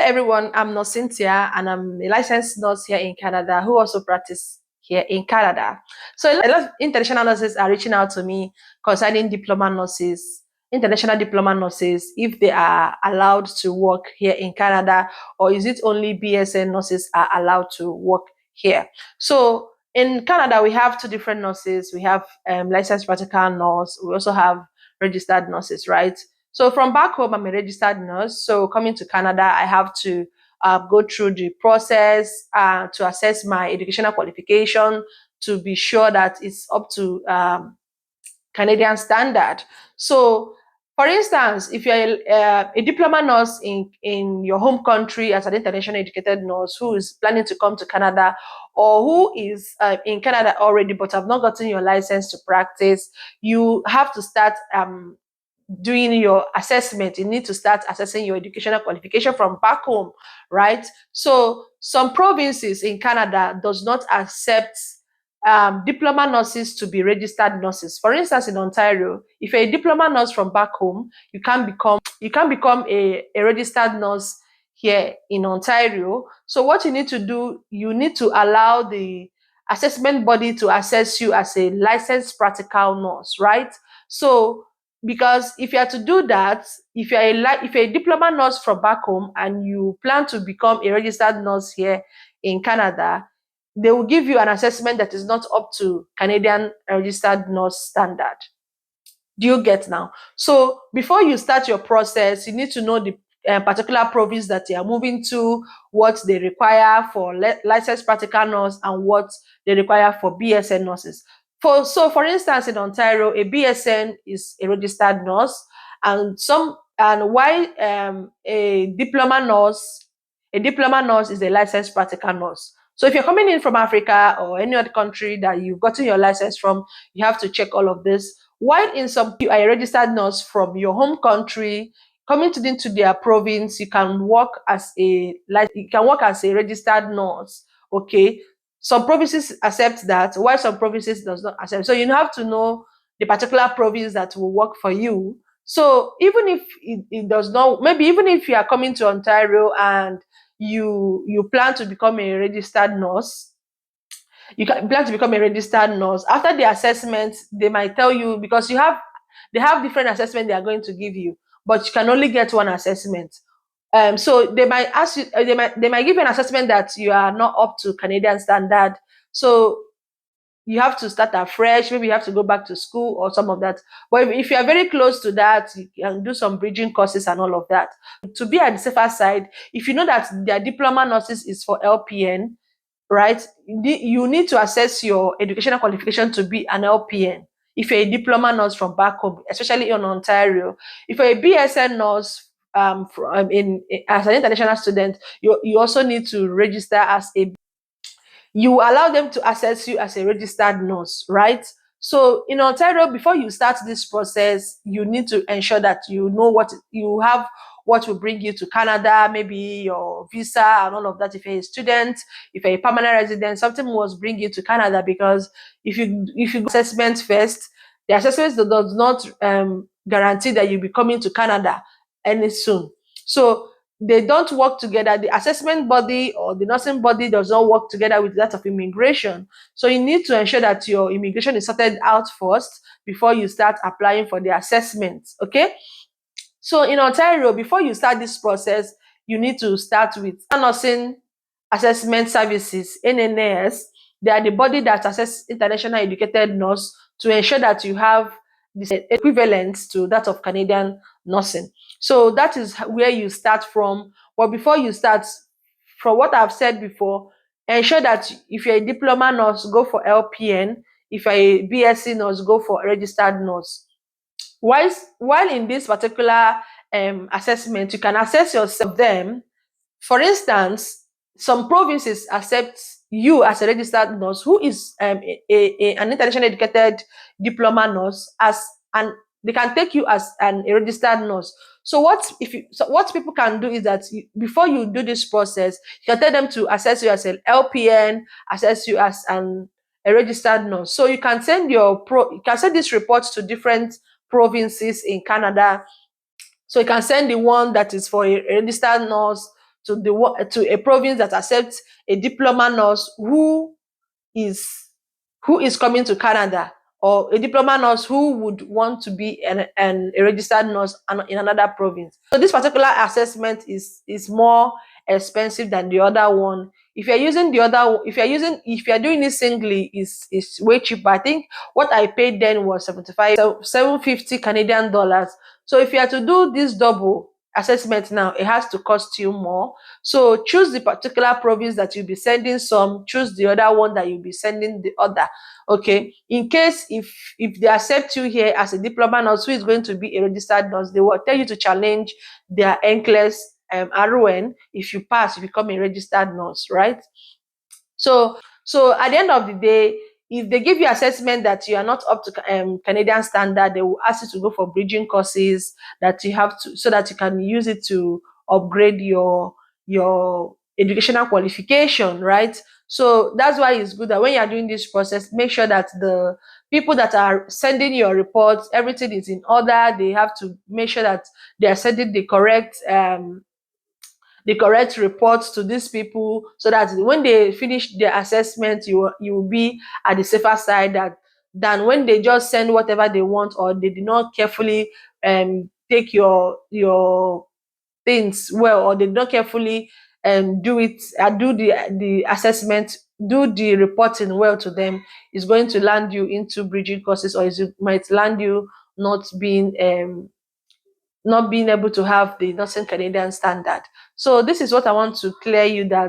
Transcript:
everyone, I'm Nurse Cynthia and I'm a licensed nurse here in Canada who also practice here in Canada. So a lot of international nurses are reaching out to me concerning diploma nurses, international diploma nurses, if they are allowed to work here in Canada, or is it only BSN nurses are allowed to work here. So in Canada, we have two different nurses. We have licensed practical nurse. We also have registered nurses, right? So from back home, I'm a registered nurse. So coming to Canada, I have to go through the process to assess my educational qualification to be sure that it's up to Canadian standard. So, for instance, if you're a diploma nurse in your home country as an international educated nurse who is planning to come to Canada, or who is in Canada already but have not gotten your license to practice, you have to start doing your assessment. You need to start assessing your educational qualification from back home, right? So some provinces in Canada does not accept diploma nurses to be registered nurses. For instance, in Ontario, if you're a diploma nurse from back home, you can become a registered nurse here in Ontario. So what you need to do, you need to allow the assessment body to assess you as a licensed practical nurse, right? So because if you are to do that, if you're a diploma nurse from back home and you plan to become a registered nurse here in Canada, they will give you an assessment that is not up to Canadian registered nurse standard. Do you get now? So before you start your process, you need to know the particular province that you are moving to, what they require for licensed practical nurse and what they require for BSN nurses. For instance, in Ontario, a BSN is a registered nurse, and while a diploma nurse is a licensed practical nurse. So if you're coming in from Africa or any other country that you've gotten your license from, you have to check all of this. While in some you are a registered nurse from your home country, coming into their province, you can work as a registered nurse. Okay. Some provinces accept that, while some provinces does not accept. So you have to know the particular province that will work for you. So even if it does not, maybe even if you are coming to Ontario and you plan to become a registered nurse, you can plan to become a registered nurse. After the assessment, they might tell you, because they have different assessment they are going to give you, but you can only get one assessment. So they might ask you, they might give you an assessment that you are not up to Canadian standard. So you have to start afresh. Maybe you have to go back to school or some of that. But if you are very close to that, you can do some bridging courses and all of that. To be at the safer side, if you know that their diploma nurses is for LPN, right? You need to assess your educational qualification to be an LPN. If you're a diploma nurse from back home, especially in Ontario, if you're a BSN nurse as an international student, you also need to register as a. You allow them to assess you as a registered nurse, right? So in Ontario, before you start this process, you need to ensure that you know what you have, what will bring you to Canada, maybe your visa and all of that. If you're a student, if you're a permanent resident, something must bring you to Canada, because if you go assessment first, the assessment does not guarantee that you'll be coming to Canada any soon. So they don't work together. The assessment body or the nursing body does not work together with that of immigration. So you need to ensure that your immigration is sorted out first before you start applying for the assessment. Okay. So in Ontario, before you start this process, you need to start with nursing assessment services, NNAS. They are the body that assess international educated nurse to ensure that you have the equivalent to that of Canadian nursing. So that is where you start from. But before you start, from what I've said before, ensure that if you're a diploma nurse, go for LPN. If you're a BSc nurse, go for a registered nurse. While in this particular assessment, you can assess yourself them. For instance, some provinces accept you as a registered nurse who is an international educated diploma nurse as and they can take you as a registered nurse. So what people can do is that before you do this process, you can tell them to assess you as an LPN, assess you as a registered nurse. So you can send you can send this report to different provinces in Canada. So you can send the one that is for a registered nurse to a province that accepts a diploma nurse is who is coming to Canada, or a diploma nurse who would want to be a registered nurse in another province. So this particular assessment is more expensive than the other one. If you're using the other, if you're doing it singly, is way cheaper. I think what I paid then was 750 Canadian dollars. So if you are to do this double assessment now, it has to cost you more. So choose the particular province that you'll be sending some, choose the other one that you'll be sending the other. Okay. In case if they accept you here as a diploma nurse who is going to be a registered nurse, they will tell you to challenge their NCLEX RON. If you pass, you become a registered nurse, right? So at the end of the day, if they give you assessment that you are not up to Canadian standard, they will ask you to go for bridging courses that you have to, so that you can use it to upgrade your educational qualification, right? So that's why it's good that when you are doing this process, make sure that the people that are sending your reports, everything is in order. They have to make sure that they are sending the correct reports to these people, so that when they finish their assessment, you will be at the safer side than when they just send whatever they want, or they did not carefully take your things well, or they did not carefully do it do the assessment, do the reporting well to them. Is going to land you into bridging courses, or it might land you not being able to have the nursing Canadian standard. So this is what I want to clear you, that